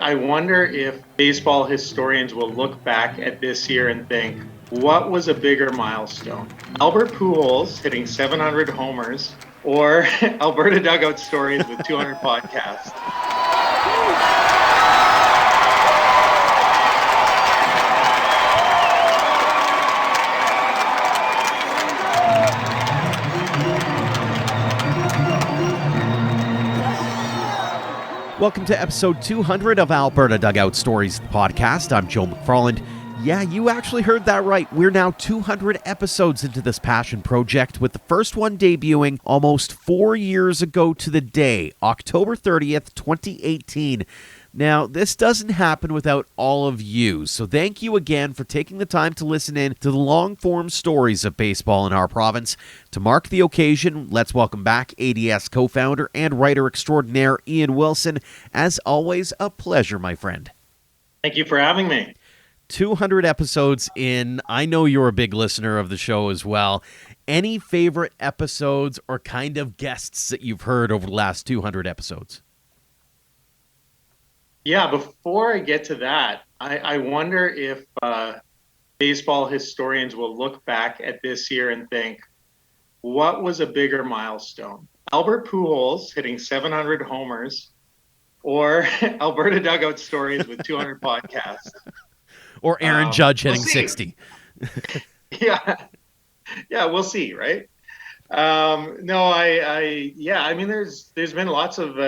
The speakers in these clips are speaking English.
I wonder if baseball historians will look back at this year and think, what was a bigger milestone? Albert Pujols hitting 700 homers or Alberta Dugout Stories with 200 podcasts? Welcome to episode 200 of Alberta Dugout Stories podcast. I'm Joe McFarland. Yeah, you actually heard that right. We're now 200 episodes into this passion project, with the first one debuting almost 4 years ago to the day, October 30th, 2018. Now, this doesn't happen without all of you, so thank you again for taking the time to listen in to the long-form stories of baseball in our province. To mark the occasion, let's welcome back ADS co-founder and writer extraordinaire Ian Wilson. As always, a pleasure, my friend. Thank you for having me. 200 episodes in. I know you're a big listener of the show as well. Any favorite episodes or kind of guests that you've heard over the last 200 episodes? Yeah, before I get to that, I wonder if baseball historians will look back at this year and think, what was a bigger milestone? Albert Pujols hitting 700 homers or Alberta Dugout Stories with 200 podcasts? Or Aaron Judge hitting we'll 60? Yeah, we'll see, right? No, I mean, there's been lots of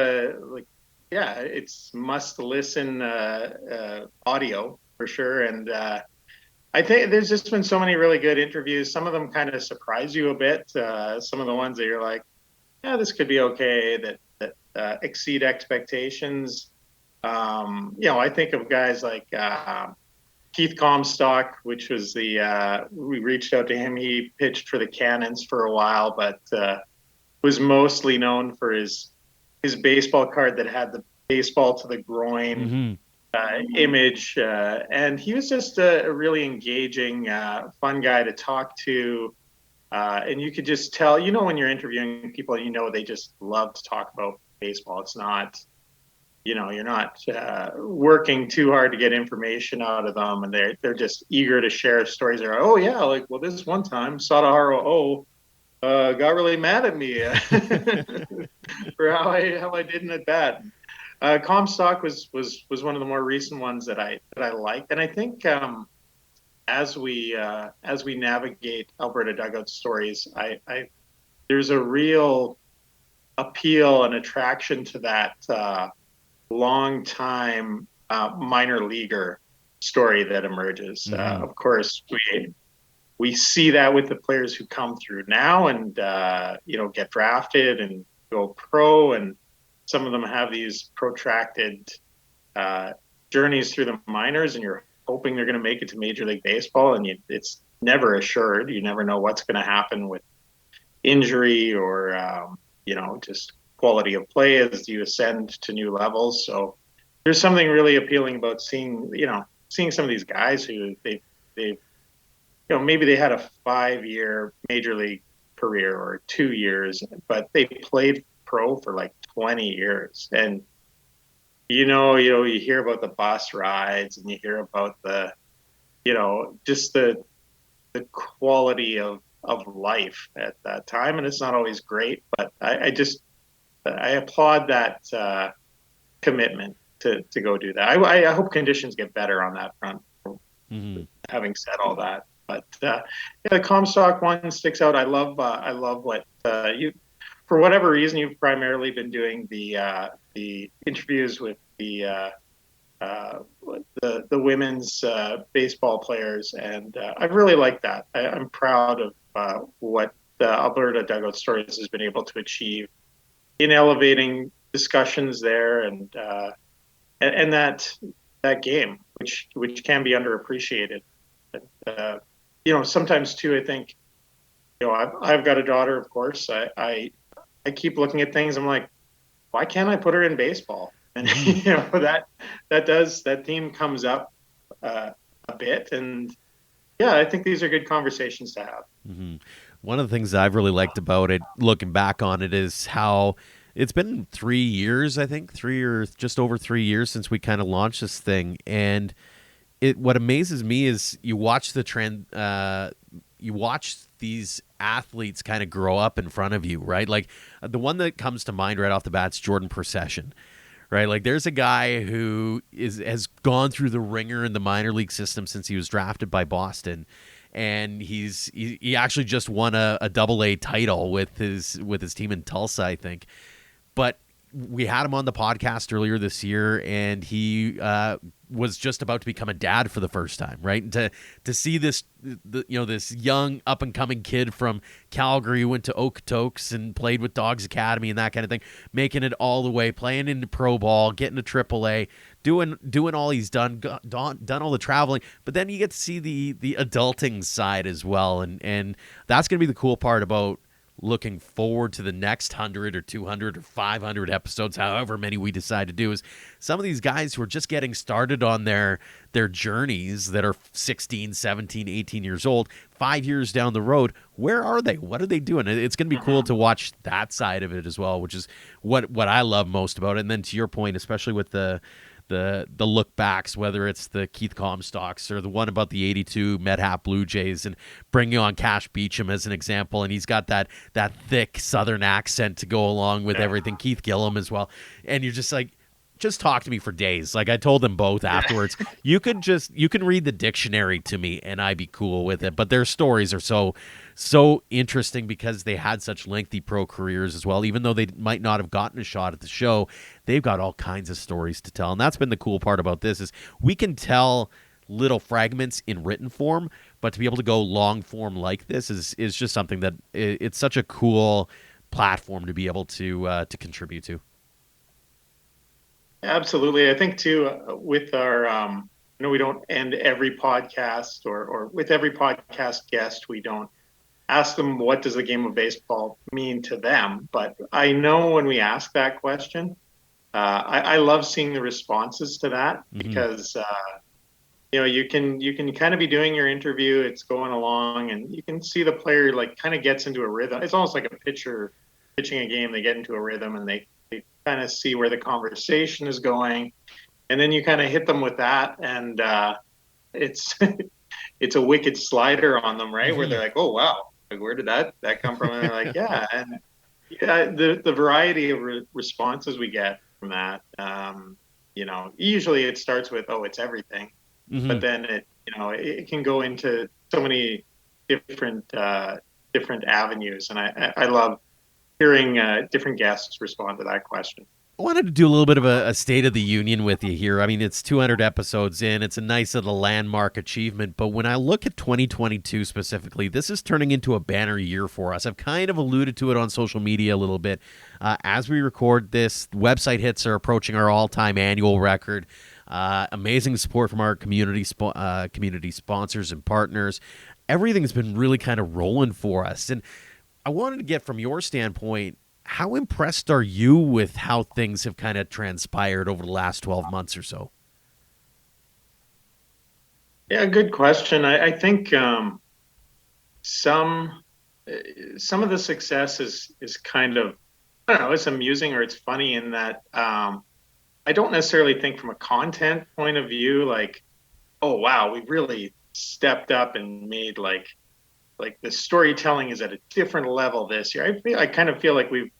it's must listen audio for sure. And I think there's just been so many really good interviews. Some of them kind of surprise you a bit. Some of the ones that you're like, yeah, this could be okay, that exceed expectations. I think of guys like Keith Comstock, which was we reached out to him. He pitched for the Cannons for a while, but was mostly known for his baseball card that had the baseball to the groin image. And he was just a really engaging, fun guy to talk to. And you could just tell, when you're interviewing people, they just love to talk about baseball. It's not, you're not working too hard to get information out of them. And they're just eager to share stories. They're, oh, yeah, this one time, Sadaharu got really mad at me for how I did in at bat. Comstock was one of the more recent ones that I liked, and I think as we navigate Alberta Dugout Stories, there's a real appeal and attraction to that long time minor leaguer story that emerges. Of course, we see that with the players who come through now and get drafted and go pro, and some of them have these protracted journeys through the minors, and you're hoping they're going to make it to Major League Baseball, and it's never assured. You never know what's going to happen with injury or just quality of play as you ascend to new levels. So there's something really appealing about seeing some of these guys who they've maybe they had a 5-year major league career or 2 years, but they played pro for like 20 years. And, you hear about the bus rides and you hear about just the quality of life at that time. And it's not always great, but I applaud that commitment to go do that. I hope conditions get better on that front. Having said all that. But the Comstock one sticks out. I love what you, for whatever reason, you've primarily been doing the interviews with the women's baseball players, and I really like that. I'm proud of what Alberta Dugout Stories has been able to achieve in elevating discussions there, and that game, which can be underappreciated. Sometimes too, I think, I've got a daughter, of course. I keep looking at things. I'm like, why can't I put her in baseball? And that theme comes up a bit, and yeah, I think these are good conversations to have. One of the things that I've really liked about it, looking back on it, is how It's been 3 years, I think, 3 or just over 3 years since we kind of launched this thing, and what amazes me is you watch the trend. You watch these athletes kind of grow up in front of you, right? Like the one that comes to mind right off the bat is Jordan Procession, right? Like there's a guy who has gone through the ringer in the minor league system since he was drafted by Boston, and he actually just won a double A title with his team in Tulsa, I think. But we had him on the podcast earlier this year, and he was just about to become a dad for the first time, right? And to see this, this young up and coming kid from Calgary who went to Okotoks and played with Dogs Academy and that kind of thing, making it all the way, playing into pro ball, getting to AAA, doing all he's done all the traveling, but then you get to see the adulting side as well, and that's going to be the cool part about looking forward to the next 100 or 200 or 500 episodes, however many we decide to do, is some of these guys who are just getting started on their journeys that are 16, 17, 18 years old, 5 years down the road, where are they? What are they doing? It's going to be cool to watch that side of it as well, which is what I love most about it. And then to your point, especially with the look backs, whether it's the Keith Comstocks or the one about the 82 Medhap Blue Jays, and bringing on Cash Beecham as an example, and he's got that thick Southern accent to go along with everything. Keith Gillum as well, and you're just like, just talk to me for days. Like I told them both afterwards, you can read the dictionary to me and I'd be cool with it. But their stories are so interesting because they had such lengthy pro careers as well. Even though they might not have gotten a shot at the show, they've got all kinds of stories to tell. And that's been the cool part about this, is we can tell little fragments in written form, but to be able to go long form like this is just something that it's such a cool platform to be able to contribute to. Absolutely. I think too, with our, we don't end every podcast or with every podcast guest, we don't ask them what does the game of baseball mean to them. But I know when we ask that question, I love seeing the responses to that, because, you can kind of be doing your interview, it's going along, and you can see the player like kind of gets into a rhythm. It's almost like a pitcher pitching a game. They get into a rhythm and they kind of see where the conversation is going, and then you kind of hit them with that, and it's it's a wicked slider on them, right? Where they're like, oh wow, like, where did that come from? And they're like, yeah. And the variety of responses we get from that, usually it starts with, oh, it's everything, but then it can go into so many different avenues, and I love hearing different guests respond to that question. I wanted to do a little bit of a State of the Union with you here. I mean, it's 200 episodes in. It's a nice little landmark achievement. But when I look at 2022 specifically, this is turning into a banner year for us. I've kind of alluded to it on social media a little bit. As we record this, website hits are approaching our all-time annual record. Amazing support from our community sponsors and partners. Everything's been really kind of rolling for us. And I wanted to get from your standpoint, how impressed are you with how things have kind of transpired over the last 12 months or so? Yeah, good question. I think some of the success is kind of, I don't know, it's amusing or it's funny in that I don't necessarily think from a content point of view, like, oh wow, we really stepped up and made like the storytelling is at a different level this year. I kind of feel like we've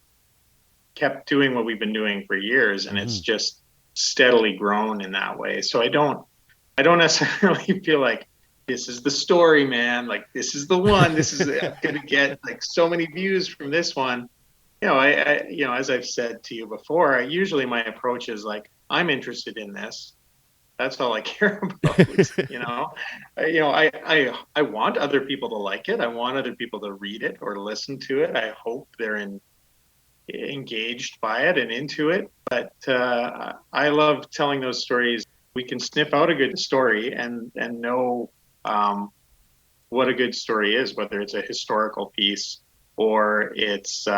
kept doing what we've been doing for years, and it's just steadily grown in that way. So I don't necessarily feel like this is the story, man. Like this is the one. This is going to get like so many views from this one. I as I've said to you before, usually my approach is like, I'm interested in this. That's all I care about. I want other people to like it. I want other people to read it or listen to it. I hope they're engaged by it and into it. But I love telling those stories. We can sniff out a good story and know what a good story is, whether it's a historical piece or it's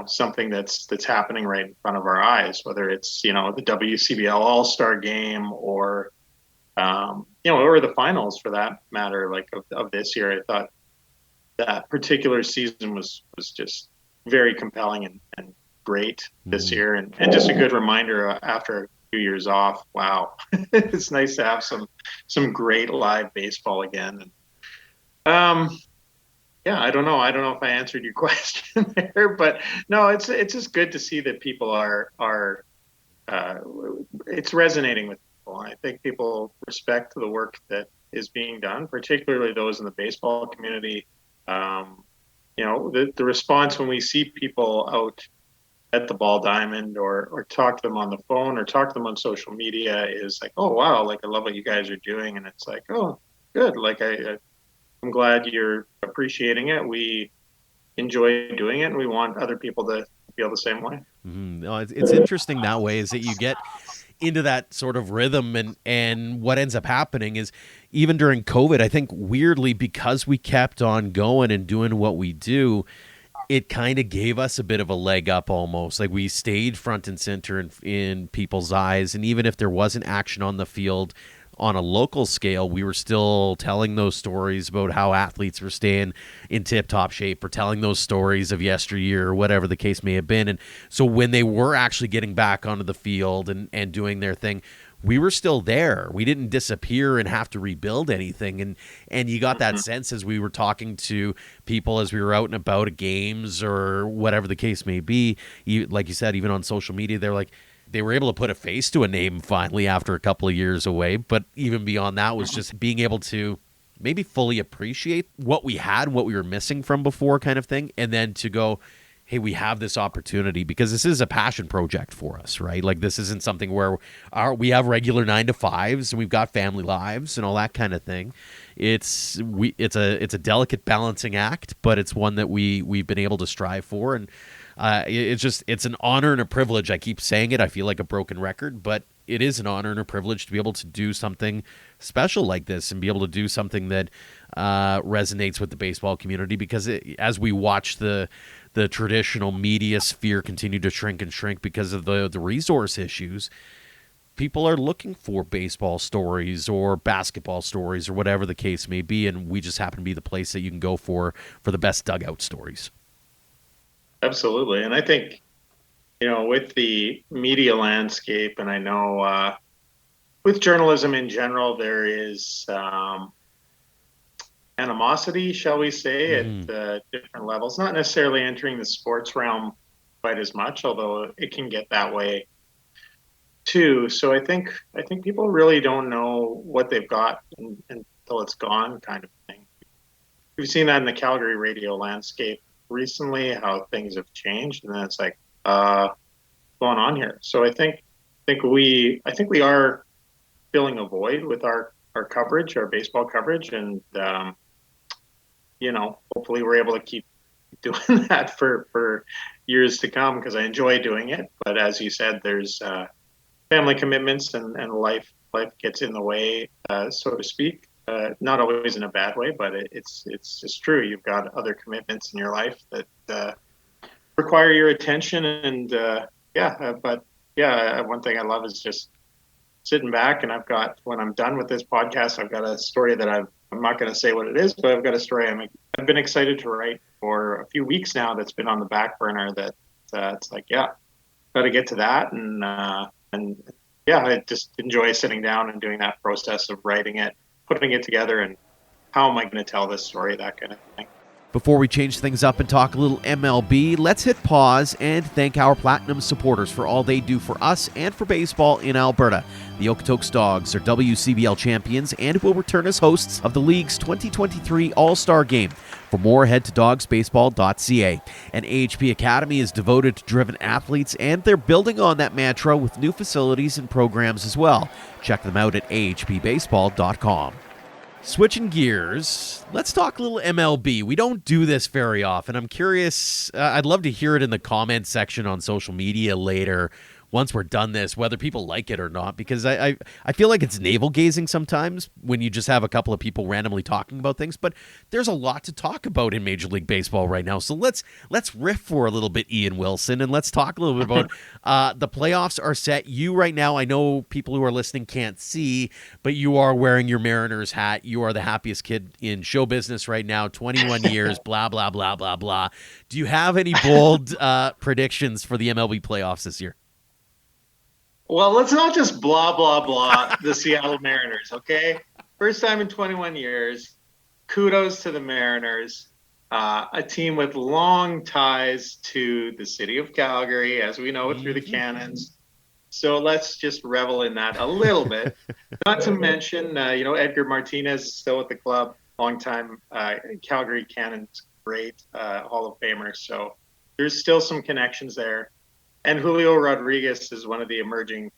something that's happening right in front of our eyes, whether it's, the WCBL All-Star Game or, or the finals for that matter, like of this year. I thought that particular season was just very compelling and great this year, and just a good reminder after a few years off. Wow, it's nice to have some great live baseball again. And, yeah, I don't know. I don't know if I answered your question there, but no, it's just good to see that people are it's resonating with people. And I think people respect the work that is being done, particularly those in the baseball community. The response when we see people out at the Ball Diamond or talk to them on the phone or talk to them on social media is like, oh, wow, like I love what you guys are doing. And it's like, oh, good. Like I'm glad you're appreciating it. We enjoy doing it, and we want other people to feel the same way. Mm-hmm. No, it's interesting that way, is that you get into that sort of rhythm, and what ends up happening is, even during COVID, I think weirdly, because we kept on going and doing what we do, it kind of gave us a bit of a leg up almost. Like we stayed front and center in people's eyes, and even if there wasn't action on the field on a local scale, we were still telling those stories about how athletes were staying in tip-top shape, or telling those stories of yesteryear, or whatever the case may have been. And so when they were actually getting back onto the field and doing their thing, we were still there. We didn't disappear and have to rebuild anything. And you got that sense as we were talking to people, as we were out and about at games or whatever the case may be. Like you said, even on social media, they're like, they were able to put a face to a name finally after a couple of years away. But even beyond that was just being able to maybe fully appreciate what we had, what we were missing from before, kind of thing. And then to go, hey, we have this opportunity, because this is a passion project for us, right? Like this isn't something where we have regular 9-to-5s and we've got family lives and all that kind of thing. It's a delicate balancing act, but it's one that we've been able to strive for. And it's an honor and a privilege. I keep saying it. I feel like a broken record, but it is an honor and a privilege to be able to do something special like this and be able to do something that resonates with the baseball community, because as we watch the traditional media sphere continue to shrink and shrink because of the resource issues, people are looking for baseball stories or basketball stories or whatever the case may be, and we just happen to be the place that you can go for the best dugout stories. Absolutely. And I think, with the media landscape, and I know with journalism in general, there is animosity, shall we say, at different levels, not necessarily entering the sports realm quite as much, although it can get that way too. So I think people really don't know what they've got until it's gone, kind of thing. We've seen that in the Calgary radio landscape recently, how things have changed, and then it's like, what's going on here? So I think we are filling a void with our coverage, our baseball coverage, and hopefully we're able to keep doing that for years to come, because I enjoy doing it. But as you said, there's family commitments and life gets in the way, so to speak. Not always in a bad way, but it's just true. You've got other commitments in your life that require your attention, and one thing I love is just sitting back, and when I'm done with this podcast, I've got a story that I'm not going to say what it is, but I've got a story I've been excited to write for a few weeks now that's been on the back burner, that it's like, got to get to that, and I just enjoy sitting down and doing that process of writing it, putting it together, and how am I going to tell this story, that kind of thing. Before we change things up and talk a little MLB, let's hit pause and thank our Platinum supporters for all they do for us and for baseball in Alberta. The Okotoks Dogs are WCBL champions and will return as hosts of the league's 2023 All-Star Game. For more, head to dogsbaseball.ca. And AHP Academy is devoted to driven athletes, and they're building on that mantra with new facilities and programs as well. Check them out at ahpbaseball.com. Switching gears, let's talk a little MLB. We don't do this very often. I'm curious, I'd love to hear it in the comments section on social media later, once we're done this, whether people like it or not, because I feel like it's navel gazing sometimes when you just have a couple of people randomly talking about things. But there's a lot to talk about in Major League Baseball right now. So let's riff for a little bit, Ian Wilson, and let's talk a little bit about the playoffs are set. You right now, I know people who are listening can't see, but you are wearing your Mariners hat. You are the happiest kid in show business right now. 21 years, blah blah blah blah blah. Do you have any bold predictions for the MLB playoffs this year? Well, let's not just blah, blah, blah the Seattle Mariners, okay? First time in 21 years. Kudos to the Mariners, a team with long ties to the city of Calgary, as we know through the Cannons. So let's just revel in that a little bit. Not to mention, Edgar Martinez is still at the club, longtime Calgary Cannons great Hall of Famer. So there's still some connections there. And Julio Rodriguez is one of the emerging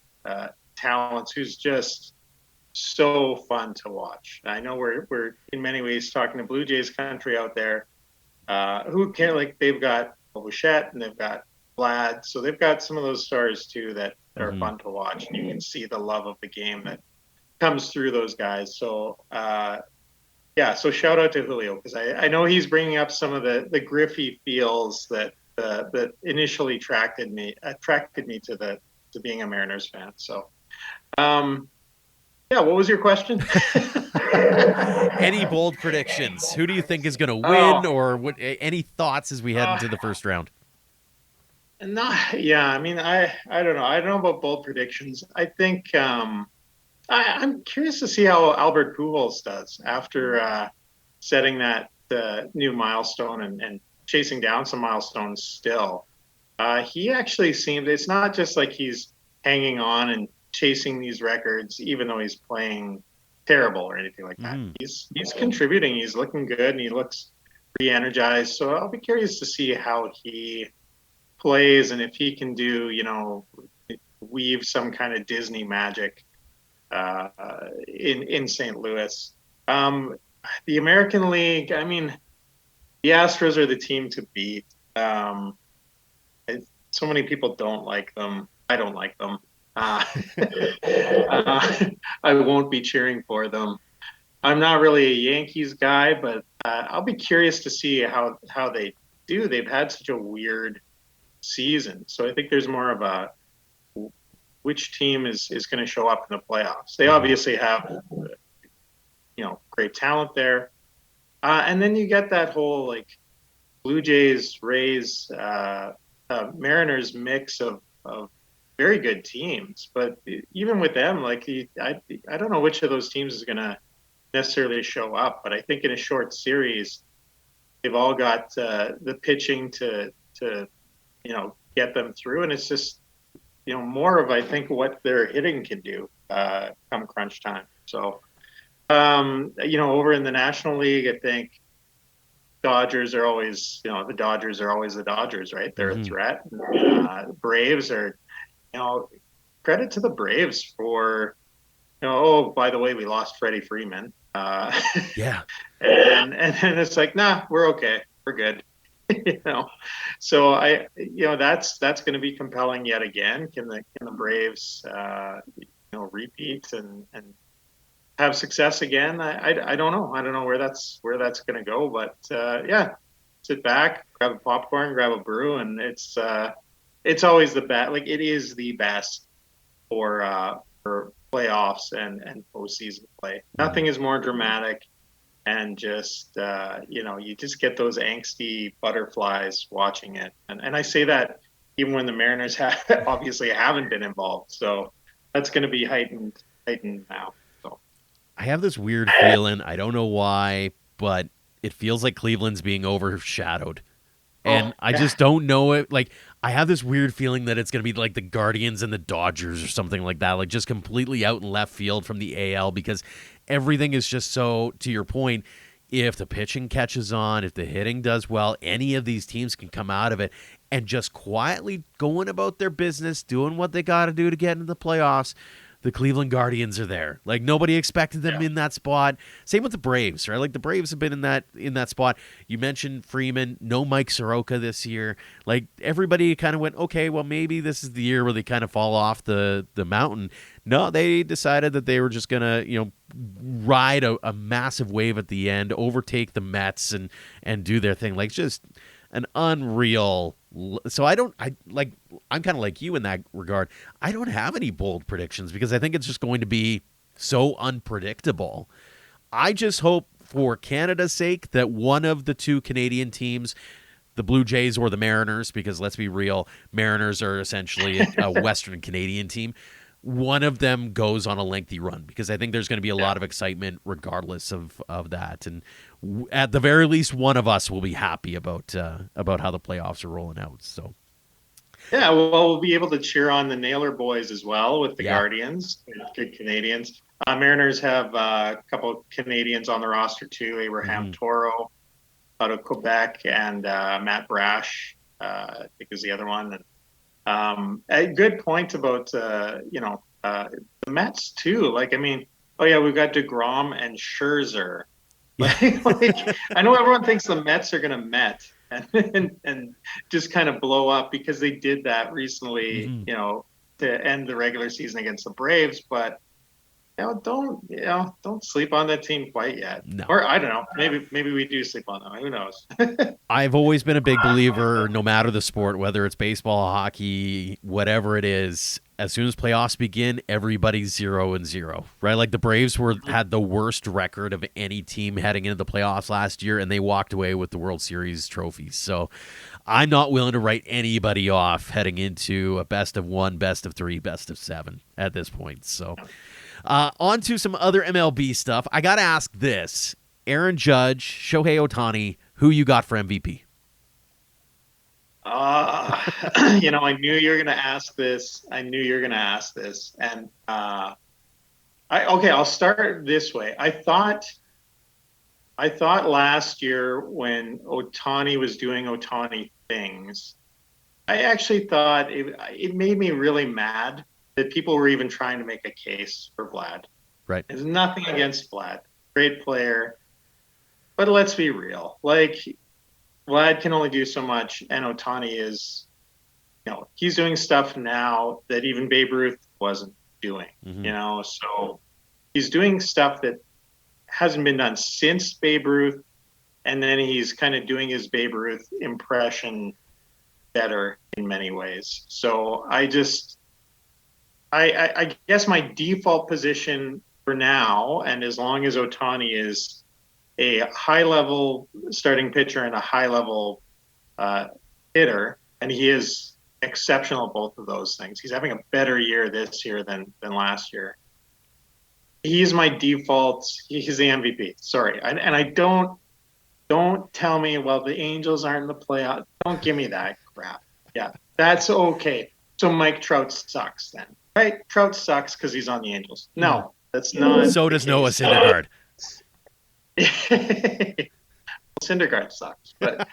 talents who's just so fun to watch. I know we're in many ways talking to Blue Jays country out there. They've got Bichette and they've got Vlad, so they've got some of those stars too that are fun to watch, and you can see the love of the game that comes through those guys. So so shout out to Julio, because I know he's bringing up some of the Griffey feels that initially attracted me to being a Mariners fan. So, what was your question? Any bold predictions? Who do you think is going to win, or what? Any thoughts as we head into the first round? I don't know. I don't know about bold predictions. I think I'm curious to see how Albert Pujols does after setting that new milestone and chasing down some milestones still. He actually seems, it's not just like he's hanging on and chasing these records, even though he's playing terrible or anything like that. He's contributing. He's looking good and he looks re-energized. So I'll be curious to see how he plays and if he can do, weave some kind of Disney magic in St. Louis. The American League, the Astros are the team to beat. So many people don't like them. I don't like them. I won't be cheering for them. I'm not really a Yankees guy, but I'll be curious to see how they do. They've had such a weird season. So I think there's more of a which team is going to show up in the playoffs. They obviously have great talent there. And then you get that whole Blue Jays, Rays, Mariners mix of very good teams. But even with them, I don't know which of those teams is going to necessarily show up. But I think in a short series, they've all got the pitching to get them through. And it's just, more of, I think, what their hitting can do come crunch time. So, over in the National League, I think Dodgers are always, the Dodgers are always the Dodgers, right? They're a threat. Braves are, credit to the Braves for, by the way, we lost Freddie Freeman. Yeah. And then it's nah, we're okay. We're good. So that's going to be compelling yet again. Can the Braves, repeat and have success again? I don't know. I don't know where that's going to go, but sit back, grab a popcorn, grab a brew, and it's always the best. It is the best for playoffs and postseason play. Nothing is more dramatic, and just you just get those angsty butterflies watching it. And I say that even when the Mariners obviously haven't been involved. So that's going to be heightened now. I have this weird feeling, I don't know why, but it feels like Cleveland's being overshadowed. And I just don't know it. I have this weird feeling that it's going to be like the Guardians and the Dodgers or something like that, just completely out in left field from the AL, because everything is just so, to your point, if the pitching catches on, if the hitting does well, any of these teams can come out of it and just quietly going about their business, doing what they got to do to get into the playoffs. the Cleveland Guardians are there. Like, nobody expected them Yeah. in that spot. Same with the Braves, right? Like, the Braves have been in that spot. You mentioned Freeman, no Mike Soroka this year. Like, everybody kind of went, okay, well, maybe this is the year where they kind of fall off the mountain. No, they decided that they were just gonna, ride a massive wave at the end, overtake the Mets, and do their thing. Like, just an unreal. So I'm kind of like you in that regard. I don't have any bold predictions because I think it's just going to be so unpredictable. I just hope for Canada's sake that one of the two Canadian teams, the Blue Jays or the Mariners, because let's be real, Mariners are essentially a Western Canadian team, one of them goes on a lengthy run, because I think there's going to be a lot of excitement regardless of that. And at the very least, one of us will be happy about how the playoffs are rolling out. So, Yeah, well, we'll be able to cheer on the Naylor boys as well with the Yeah. Guardians, good Canadians. Mariners have a couple Canadians on the roster too, Abraham Toro out of Quebec, and Matt Brash, I think is the other one. And a good point about the Mets too. Like, I mean, oh yeah, we've got DeGrom and Scherzer. Like, I know everyone thinks the Mets are going to Met and just kind of blow up because they did that recently, to end the regular season against the Braves. But don't sleep on that team quite yet. No. Or I don't know, maybe we do sleep on them. Who knows? I've always been a big believer, no matter the sport, whether it's baseball, hockey, whatever it is, as soon as playoffs begin, everybody's 0-0, right? Like, the Braves had the worst record of any team heading into the playoffs last year, and they walked away with the World Series trophies. So I'm not willing to write anybody off heading into a best of 1, best of 3, best of 7 at this point. So on to some other MLB stuff. I got to ask this. Aaron Judge, Shohei Ohtani, who you got for MVP? I knew you were going to ask this. And I'll start this way. I thought last year when Ohtani was doing Ohtani things, I actually thought it made me really mad that people were even trying to make a case for Vlad. Right. There's nothing against Vlad. Great player. But let's be real. Like, Vlad can only do so much, and Ohtani is, he's doing stuff now that even Babe Ruth wasn't doing, So he's doing stuff that hasn't been done since Babe Ruth, and then he's kind of doing his Babe Ruth impression better in many ways. So I guess my default position for now, and as long as Ohtani is a high-level starting pitcher and a high-level hitter, and he is exceptional at both of those things. He's having a better year this year than last year. He's my default. He's the MVP. Sorry, and I don't tell me, well, the Angels aren't in the playoffs. Don't give me that crap. Yeah, that's okay. So Mike Trout sucks then, right? Trout sucks because he's on the Angels. No, that's not. So does Noah Syndergaard. Syndergaard sucks, but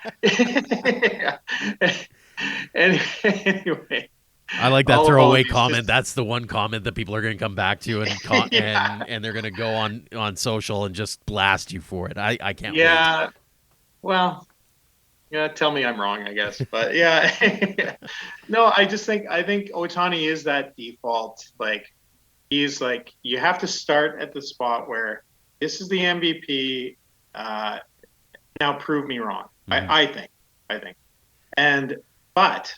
anyway. I like that throwaway comment. That's the one comment that people are going to come back to and and they're going to go on social and just blast you for it. I can't wait. Yeah. Well, tell me I'm wrong, I guess. But yeah. No, I think Ohtani is that default. Like, he's like, you have to start at the spot where this is the MVP. Now prove me wrong. Mm-hmm. I think. But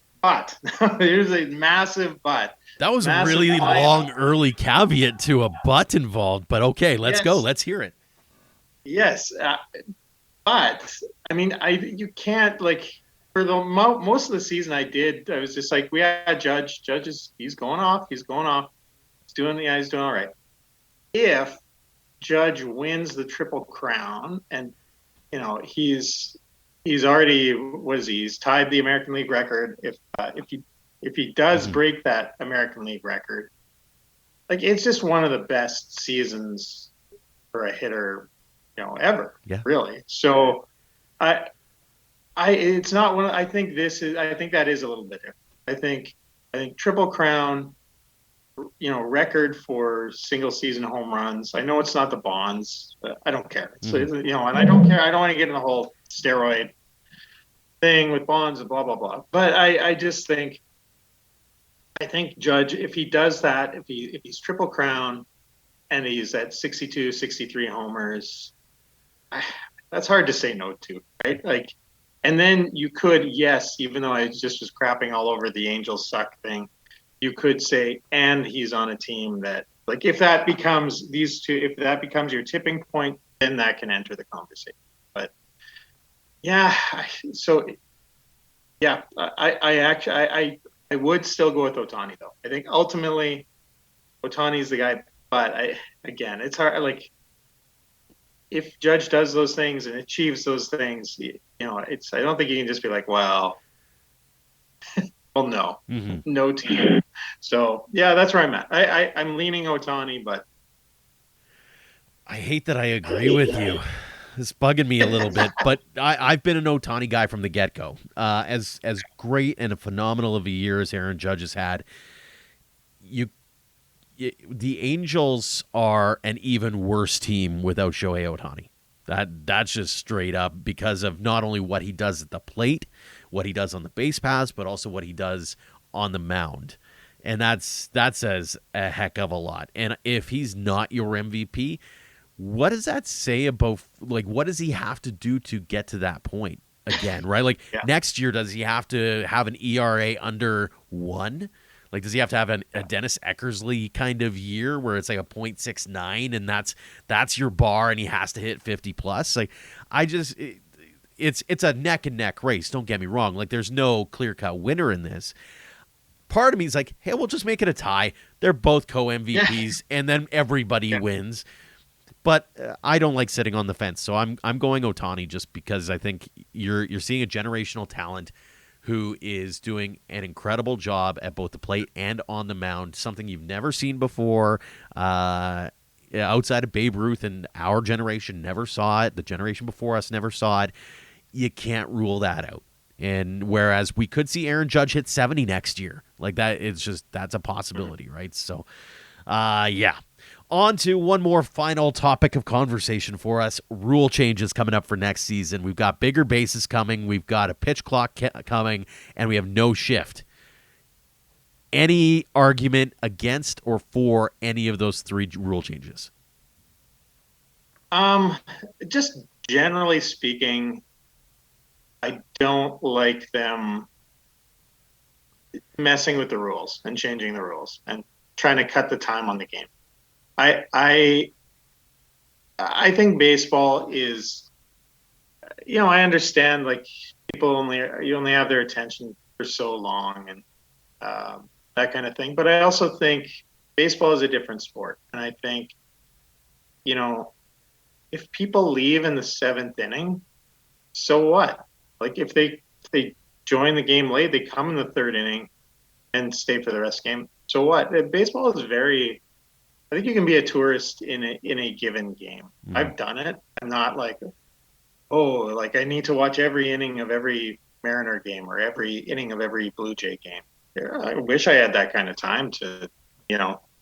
there's a massive but. That was a really long early caveat to a but involved, but okay, let's go. Let's hear it. Yes. But I mean, you can't, like, for the most of the season I was just like, we had Judge. Judge he's going off. He's doing all right. If Judge wins the Triple Crown, and he's already, he's tied the American League record. If he does break that American League record, like, it's just one of the best seasons for a hitter, ever. Yeah. Really. So it's not one. I think that is a little bit different. I think Triple Crown, record for single season home runs. I know it's not the Bonds, but I don't care. Mhm. And I don't care. I don't want to get in the whole steroid thing with Bonds and blah blah blah. But I just think I think Judge, if he does that, if he's triple crown and he's at 62, 63 homers, that's hard to say no to, right? Like, and then you could, yes, even though I just was crapping all over the Angels suck thing, you could say, and he's on a team that, like, if that becomes if that becomes your tipping point, then that can enter the conversation. But yeah, so yeah, I actually, I would still go with Ohtani though. I think ultimately Ohtani's the guy, but again, it's hard. Like, if Judge does those things and achieves those things, I don't think you can just be like, well, no, Mhm. no team. So yeah, that's where I'm at. I'm leaning Ohtani, but I hate that I agree with you. It's bugging me a little bit, but I've been an Otani guy from the get go. As great and phenomenal of a year as Aaron Judge has had, the Angels are an even worse team without Shohei Ohtani. That's just straight up because of not only what he does at the plate, what he does on the base paths, but also what he does on the mound. And that says a heck of a lot. And if he's not your MVP, what does that say about, like, what does he have to do to get to that point again, right? Like, yeah, next year, does he have to have an ERA under 1? Like, does he have to have a Dennis Eckersley kind of year where it's like a .69 and that's your bar and he has to hit 50 plus? Like, it's a neck and neck race. Don't get me wrong. Like, there's no clear cut winner in this. Part of me is like, hey, we'll just make it a tie. They're both co MVPs, and then everybody wins. But I don't like sitting on the fence, so I'm going Ohtani just because I think you're seeing a generational talent who is doing an incredible job at both the plate and on the mound, something you've never seen before. Outside of Babe Ruth and our generation never saw it. The generation before us never saw it. You can't rule that out. And whereas we could see Aaron Judge hit 70 next year, like that, that's a possibility, right? So, yeah. On to one more final topic of conversation for us. Rule changes coming up for next season. We've got bigger bases coming. We've got a pitch clock coming, and we have no shift. Any argument against or for any of those 3 rule changes? just generally speaking, I don't like them messing with the rules and changing the rules and trying to cut the time on the game. I I I think baseball is, I understand, like, you only have their attention for so long and that kind of thing. But I also think baseball is a different sport, and I think, you know if people leave in the 7th inning, so what? Like, if they join the game late, they come in the 3rd inning and stay for the rest of the game. So what? Baseball is very. I think you can be a tourist in a given game. Mm. I've done it. I'm not like, oh, like I need to watch every inning of every Mariner game or every inning of every Blue Jay game. Yeah, I wish I had that kind of time to,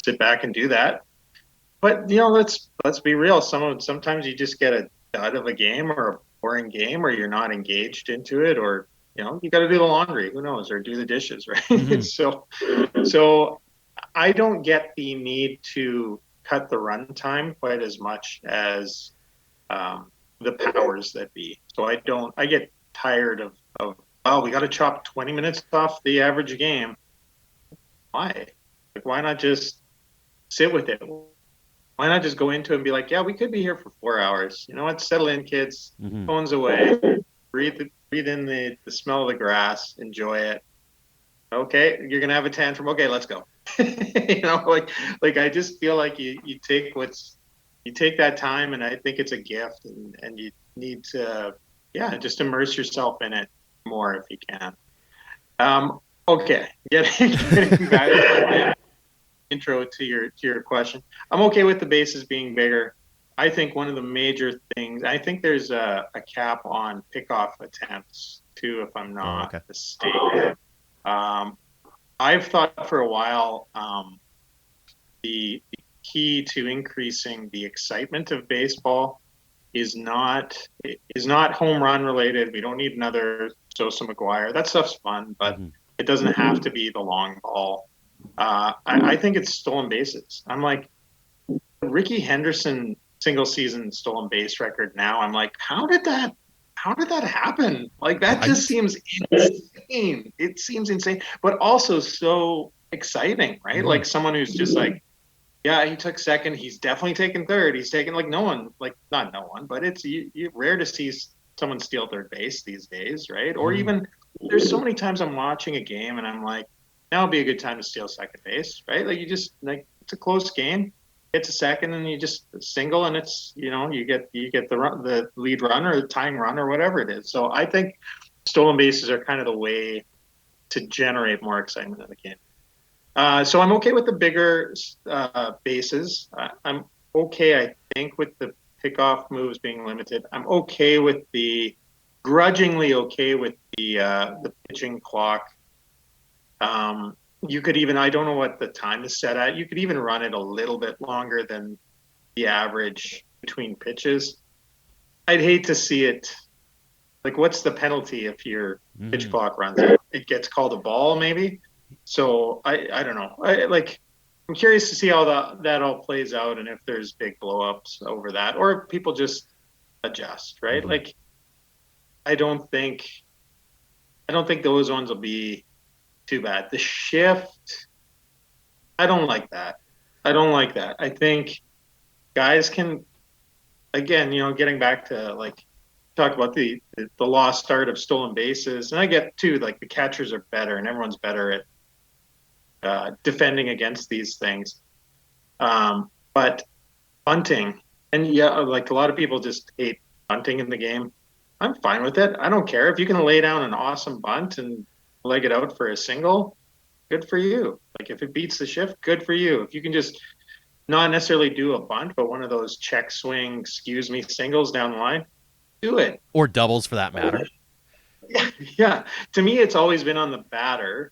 sit back and do that. But let's be real. Sometimes you just get a dud of a game or a boring game, or you're not engaged into it, or you got to do the laundry. Who knows? Or do the dishes, right? Mm-hmm. So I don't get the need to cut the runtime quite as much as the powers that be. So I don't. I get tired of oh, we got to chop 20 minutes off the average game. Why? Like, why not just sit with it? Why not just go into it and be like, yeah, we could be here for 4 hours. You know what? Settle in, kids. Mm-hmm. Phones away. Breathe in the smell of the grass. Enjoy it. Okay, you're gonna have a tantrum. Okay, let's go. Like I just feel like you take that time, and I think it's a gift, and you need to, yeah, just immerse yourself in it more if you can. Okay, getting back to my intro to your question. I'm okay with the bases being bigger. I think one of the major things, I think there's a cap on pickoff attempts too, if I'm Oh, not okay. mistaken. I've thought for a while, the key to increasing the excitement of baseball is not home run related. We don't need another Sosa McGuire. That stuff's fun, but it doesn't have to be the long ball. I think it's stolen bases. I'm like, Ricky Henderson single season stolen base record now. I'm like, how did that happen? Like, that just seems insane. It seems insane, but also so exciting, right? Like, someone who's just like, yeah, he took second. He's definitely taken third. He's taken, like, no one, like, not no one, but it's rare to see someone steal third base these days, right? Or even there's so many times I'm watching a game and I'm like, now would be a good time to steal second base, right? Like, you just, like, it's a close game. It's a second and you just single and it's, you get the lead run or the tying run or whatever it is. So I think stolen bases are kind of the way to generate more excitement in the game. So I'm okay with the bigger bases. I'm okay, I think, with the pickoff moves being limited. I'm grudgingly okay with the pitching clock. You could even, I don't know what the time is set at. You could even run it a little bit longer than the average between pitches. I'd hate to see it. Like, what's the penalty if your pitch clock runs out? It gets called a ball, maybe. So I don't know. I'm curious to see how that all plays out and if there's big blowups over that, or if people just adjust, right? Like, I don't think those ones will be too bad. The shift, I don't like that. I think guys can, again, getting back to, like, talk about the lost start of stolen bases, and I get too, like, the catchers are better and everyone's better at defending against these things. But bunting, and like, a lot of people just hate bunting in the game. I'm fine with it. I don't care if you can lay down an awesome bunt and leg it out for a single, good for you. Like, if it beats the shift, good for you. If you can just not necessarily do a bunt, but one of those check swing, excuse me, singles down the line, do it. Or doubles, for that matter. Yeah. To me, it's always been on the batter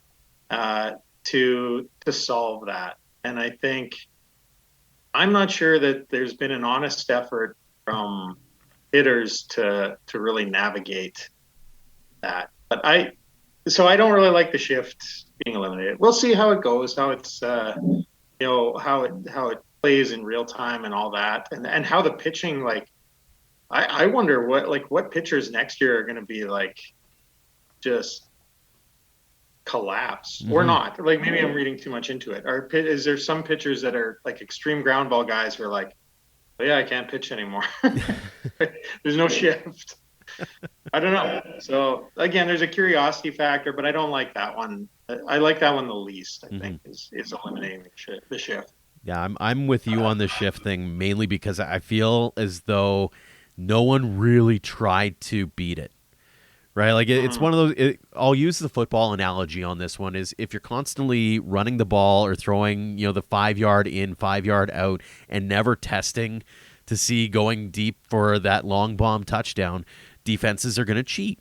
to solve that. And I think, I'm not sure that there's been an honest effort from hitters to really navigate that. But so I don't really like the shift being eliminated. We'll see how it goes, how it's how it plays in real time and all that, and how the pitching, like, I wonder what pitchers next year are going to be like, just collapse or not. Like, maybe I'm reading too much into it. Is there some pitchers that are like extreme ground ball guys who are like, oh, yeah, I can't pitch anymore. There's no shift. I don't know. So again, there's a curiosity factor, but I don't like that one. I like that one the least, I think, is eliminating the shift. Yeah, I'm with you on the shift thing, mainly because I feel as though no one really tried to beat it. Right? Like, it's one of those, I'll use the football analogy on this one, is if you're constantly running the ball or throwing, the 5-yard in, 5-yard out, and never testing to see going deep for that long bomb touchdown, defenses are going to cheat,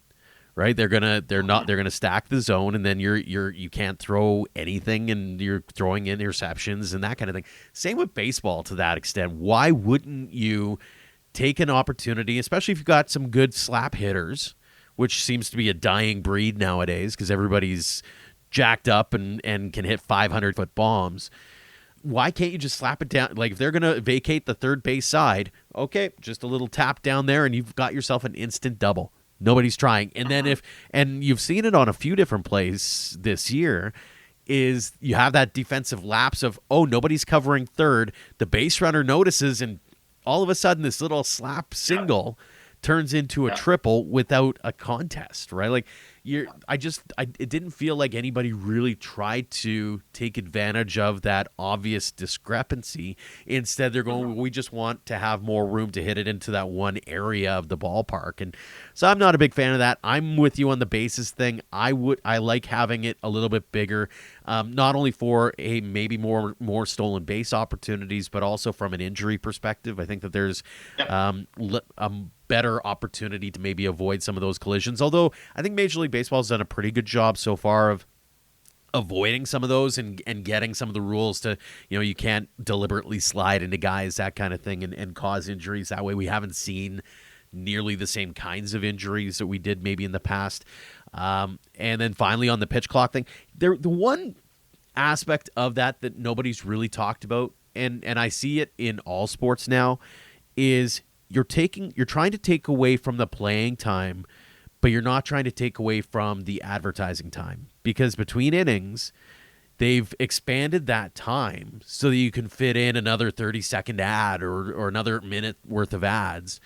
right? They're going to stack the zone, and then you can't throw anything, and you're throwing in interceptions and that kind of thing. Same with baseball to that extent. Why wouldn't you take an opportunity, especially if you've got some good slap hitters, which seems to be a dying breed nowadays because everybody's jacked up and can hit 500-foot bombs. Why can't you just slap it down? Like, if they're going to vacate the third base side, okay, just a little tap down there and you've got yourself an instant double. Nobody's trying. And then and you've seen it on a few different plays this year, is you have that defensive lapse of, oh, nobody's covering third. The base runner notices, and all of a sudden this little slap single turns into a triple without a contest, right? Like, it didn't feel like anybody really tried to take advantage of that obvious discrepancy. Instead, they're going, we just want to have more room to hit it into that one area of the ballpark. And so I'm not a big fan of that. I'm with you on the bases thing. I like having it a little bit bigger, not only for maybe more stolen base opportunities, but also from an injury perspective. I think that there's better opportunity to maybe avoid some of those collisions. Although I think Major League Baseball has done a pretty good job so far of avoiding some of those and getting some of the rules to, you can't deliberately slide into guys, that kind of thing, and cause injuries. That way we haven't seen nearly the same kinds of injuries that we did maybe in the past. And then finally on the pitch clock thing, the one aspect of that nobody's really talked about, and I see it in all sports now, is you're trying to take away from the playing time, but you're not trying to take away from the advertising time, because between innings, they've expanded that time so that you can fit in another 30-second ad or another minute worth of ads.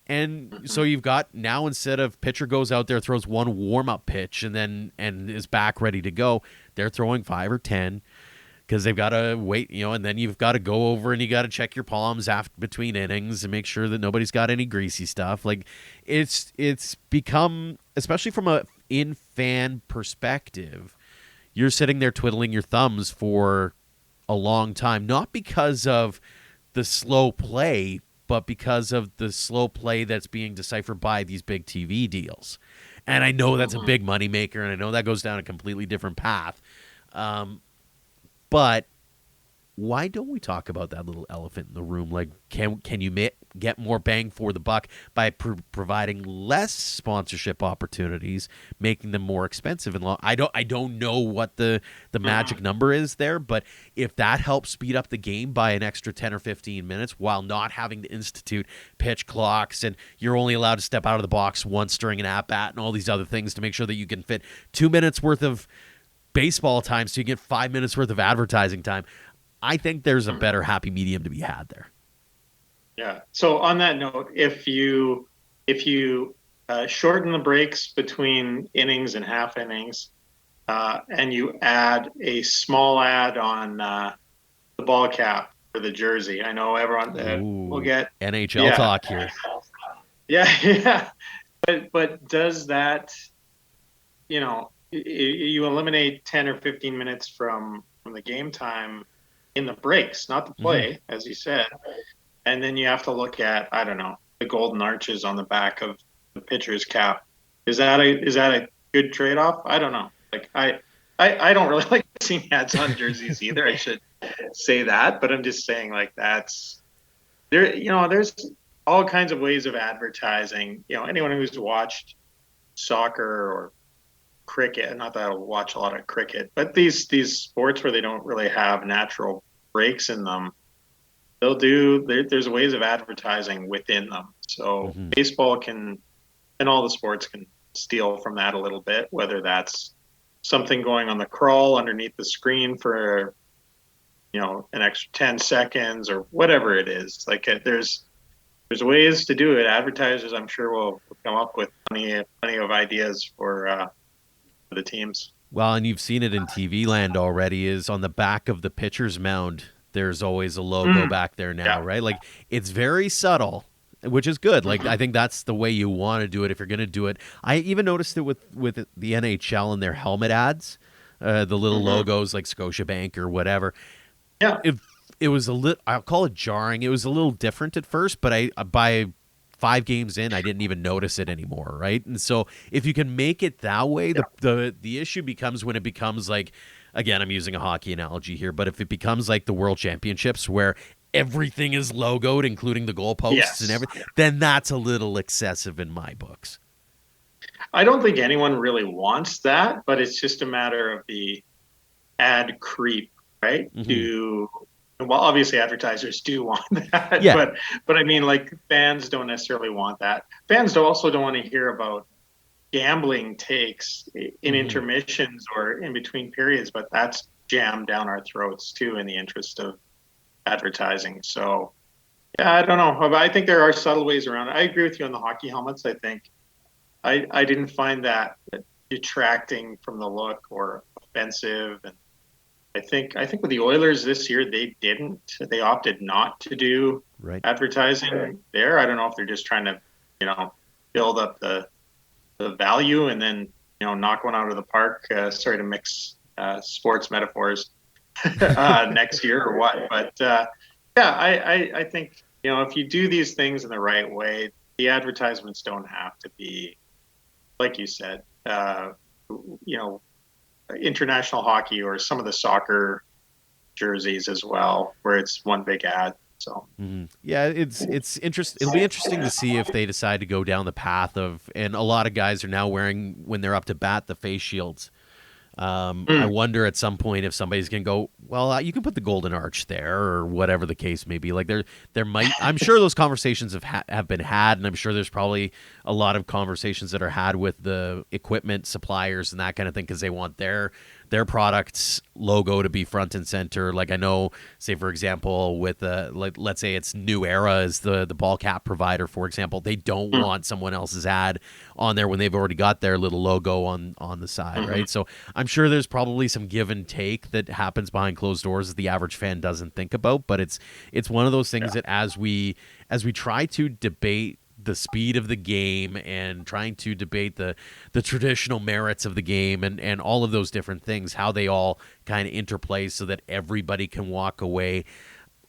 And so you've got now, instead of pitcher goes out there, throws one warm-up pitch and is back ready to go, they're throwing 5 or 10 because they've got to wait, and then you've got to go over and you got to check your palms between innings and make sure that nobody's got any greasy stuff. Like it's become, especially from a fan perspective, you're sitting there twiddling your thumbs for a long time, not because of the slow play, but because of the slow play that's being deciphered by these big TV deals. And I know that's a big moneymaker, and I know that goes down a completely different path. But why don't we talk about that little elephant in the room? Like, can you get more bang for the buck by providing less sponsorship opportunities, making them more expensive and long? I don't know what the magic number is there, but if that helps speed up the game by an extra 10 or 15 minutes while not having to institute pitch clocks, and you're only allowed to step out of the box once during an at-bat and all these other things to make sure that you can fit 2 minutes worth of baseball time so you get 5 minutes worth of advertising time, I think there's a better happy medium to be had there. Yeah. So on that note, if you shorten the breaks between innings and half innings, and you add a small ad on the ball cap for the jersey, I know everyone will get NHL talk here. Yeah. But does that, you eliminate 10 or 15 minutes from the game time in the breaks, not the play, as you said. And then you have to look at, I don't know, the golden arches on the back of the pitcher's cap. Is that a good trade-off? I don't know. Like I don't really like seeing ads on jerseys either. I should say that, but I'm just saying, like, that's there. There's all kinds of ways of advertising. Anyone who's watched soccer or cricket, not that I watch a lot of cricket, but these sports where they don't really have natural breaks in them, there's ways of advertising within them. So baseball and all the sports can steal from that a little bit, whether that's something going on the crawl underneath the screen for an extra 10 seconds or whatever it is. Like there's ways to do it. Advertisers, I'm sure, will come up with plenty of ideas for the teams. Well, and you've seen it in TV land already, is on the back of the pitcher's mound, there's always a logo back there now, right? Like, it's very subtle, which is good. Like, I think that's the way you want to do it if you're going to do it. I even noticed it with the NHL and their helmet ads, the little logos like Scotiabank or whatever. Yeah. It was a little, I'll call it jarring. It was a little different at first, but by 5 games in, I didn't even notice it anymore, right? And so if you can make it that way, the issue becomes when it becomes like, again, I'm using a hockey analogy here, but if it becomes like the World Championships where everything is logoed, including the goalposts and everything, then that's a little excessive in my books. I don't think anyone really wants that, but it's just a matter of the ad creep, right? Well, obviously advertisers do want that, but I mean, like, fans don't necessarily want that. Fans also don't want to hear about gambling takes in intermissions or in between periods, but that's jammed down our throats too in the interest of advertising. So I don't know. I think there are subtle ways around it. I agree with you on the hockey helmets. I think I didn't find that detracting from the look or offensive. And I think with the Oilers this year, they opted not to do advertising there. I don't know if they're just trying to, build up the value and then, knock one out of the park. Sorry to mix sports metaphors next year or what. But I think, if you do these things in the right way, the advertisements don't have to be, like you said, international hockey or some of the soccer jerseys as well, where it's one big ad. So yeah, it's interesting. It'll be interesting to see if they decide to go down the path of, and a lot of guys are now wearing, when they're up to bat, the face shields. I wonder at some point if somebody's gonna go, well, you can put the golden arch there or whatever the case may be. Like there might, I'm sure those conversations have been had, and I'm sure there's probably a lot of conversations that are had with the equipment suppliers and that kind of thing, because they want their product's logo to be front and center. Like I know, say for example, with like let's say it's New Era is the ball cap provider, for example, they don't want someone else's ad on there when they've already got their little logo on the side, right? So I'm sure there's probably some give and take that happens behind closed doors that the average fan doesn't think about, but it's one of those things that as we try to debate the speed of the game and trying to debate the traditional merits of the game and all of those different things, how they all kind of interplay so that everybody can walk away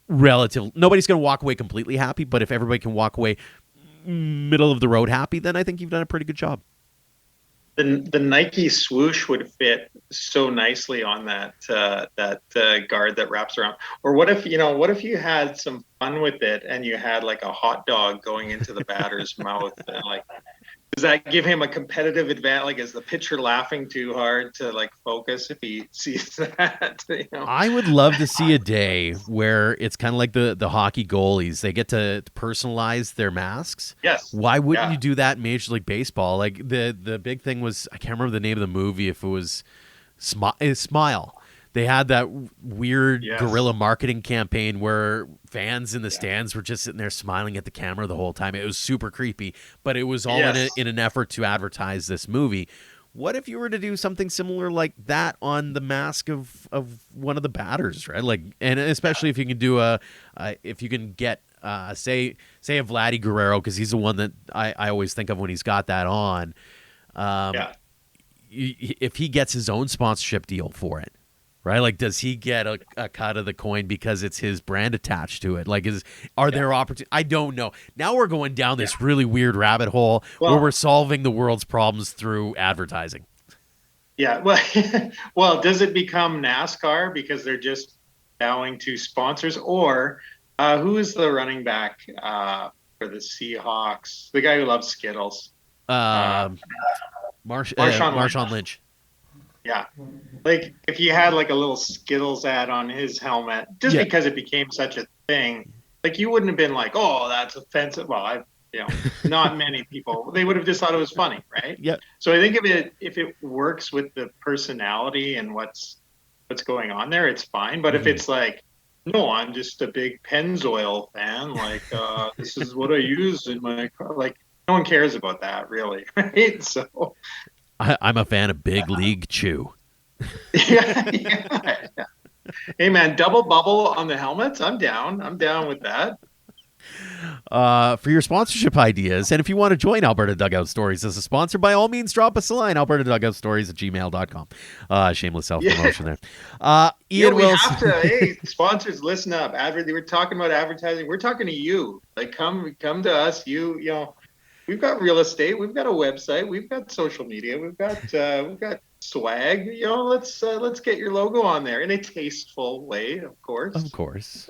nobody's going to walk away completely happy, but if everybody can walk away middle of the road happy, then I think you've done a pretty good job. The Nike swoosh would fit so nicely on that guard that wraps around. Or what if you had some fun with it and you had like a hot dog going into the batter's mouth, and like, does that give him a competitive advantage? Like, is the pitcher laughing too hard to like focus if he sees that? I would love to see a day where it's kind of like the hockey goalies. They get to personalize their masks. Yes. Why wouldn't you do that in Major League Baseball? Like the big thing was, I can't remember the name of the movie, if it was Smile. They had that weird guerrilla marketing campaign where fans in the stands were just sitting there smiling at the camera the whole time. It was super creepy, but it was all in an effort to advertise this movie. What if you were to do something similar like that on the mask of one of the batters, right? Like, and especially if you can do if you can get say a Vladdy Guerrero, because he's the one that I always think of when he's got that on. If he gets his own sponsorship deal for it. Right? Like, does he get a cut of the coin because it's his brand attached to it? Like, are there opportunities? I don't know. Now we're going down this really weird rabbit hole where we're solving the world's problems through advertising. Yeah. Well, does it become NASCAR because they're just bowing to sponsors? Or who is the running back for the Seahawks? The guy who loves Skittles. Marshawn Lynch. Yeah. Like if you had like a little Skittles ad on his helmet, just because it became such a thing, like you wouldn't have been like, oh, that's offensive. Well, not many people, they would have just thought it was funny. Right. Yeah. So I think if it works with the personality and what's going on there, it's fine. But if it's like, no, I'm just a big Pennzoil fan. Like, this is what I use in my car. Like, no one cares about that really. Right. So I'm a fan of Big League Chew. yeah. Hey man, double bubble on the helmets. I'm down with that. For your sponsorship ideas, and if you want to join Alberta Dugout Stories as a sponsor, by all means, drop us a line, albertadugoutstories@gmail.com. Shameless self-promotion there. Ian Wilson. Hey, sponsors, listen up. We're talking about advertising. We're talking to you. Like, come to us. You know, we've got real estate. We've got a website. We've got social media. We've got swag. You know, let's get your logo on there in a tasteful way, of course. Of course.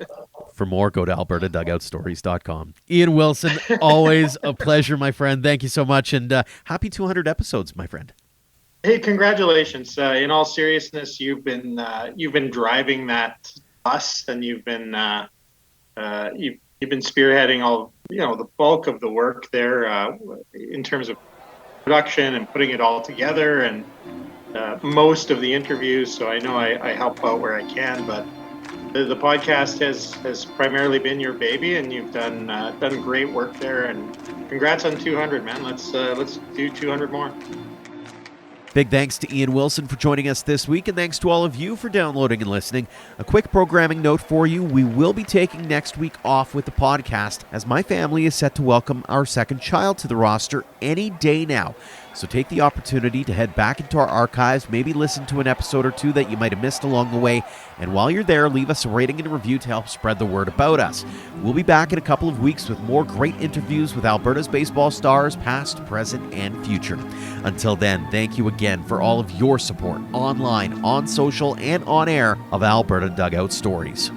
For more, go to albertadugoutstories.com. Ian Wilson, always a pleasure, my friend. Thank you so much, and happy 200 episodes, my friend. Hey, congratulations! In all seriousness, you've been driving that bus, and you've been spearheading all the bulk of the work there in terms of production and putting it all together, and most of the interviews. So I know I help out where I can, but the podcast has primarily been your baby, and you've done great work there. And congrats on 200, man. Let's do 200 more. Big thanks to Ian Wilson for joining us this week, and thanks to all of you for downloading and listening. A quick programming note for you: we will be taking next week off with the podcast, as my family is set to welcome our second child to the roster any day now. So take the opportunity to head back into our archives, maybe listen to an episode or two that you might have missed along the way, and while you're there, leave us a rating and a review to help spread the word about us. We'll be back in a couple of weeks with more great interviews with Alberta's baseball stars, past, present, and future. Until then, thank you again for all of your support online, on social, and on air of Alberta Dugout Stories.